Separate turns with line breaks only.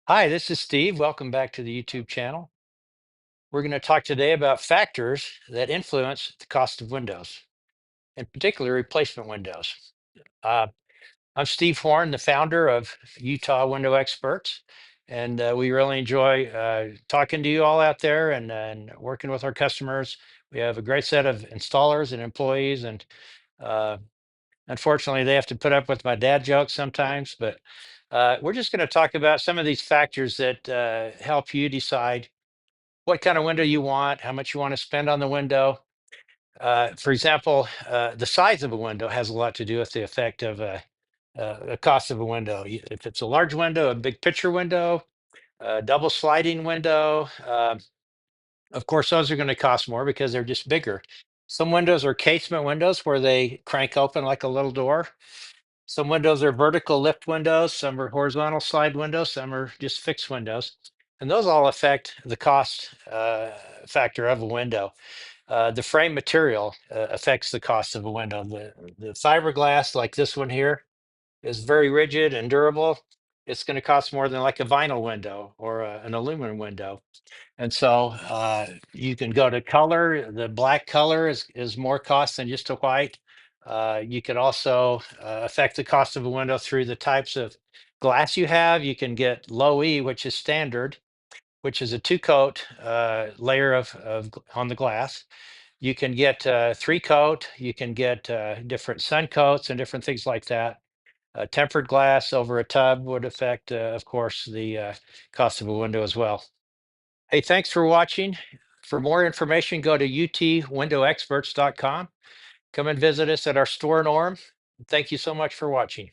Hi, this is Steve. Welcome back to the YouTube channel. We're going to talk today about factors that influence the cost of windows, in particular replacement windows. Uh, I'm Steve Horn, the founder of Utah Window Experts, and we really enjoy talking to you all out there and working with our customers. We have a great set of installers and employees, and uh, unfortunately, they have to put up with my dad jokes sometimes, but we're just going to talk about some of these factors that help you decide what kind of window you want, how much you want to spend on the window. For example, the size of a window has a lot to do with the effect of the cost of a window. If it's a large window, a big picture window, a double sliding window, of course, those are going to cost more because they're just bigger. Some windows are casement windows where they crank open like a little door. Some windows are vertical lift windows, some are horizontal slide windows, some are just fixed windows. And those all affect the cost factor of a window. The frame material affects the cost of a window. The fiberglass, like this one here, is very rigid and durable. It's going to cost more than like a vinyl window or an aluminum window. And so you can go to color. The black color is more cost than just a white. You can also affect the cost of a window through the types of glass you have. You can get low E, which is standard, which is a two-coat layer on the glass. You can get three-coat. You can get different sun coats and different things like that. Tempered glass over a tub would affect, of course, the cost of a window as well. Hey, thanks for watching. For more information, go to utwindowexperts.com. Come and visit us at our store in Orem. Thank you so much for watching.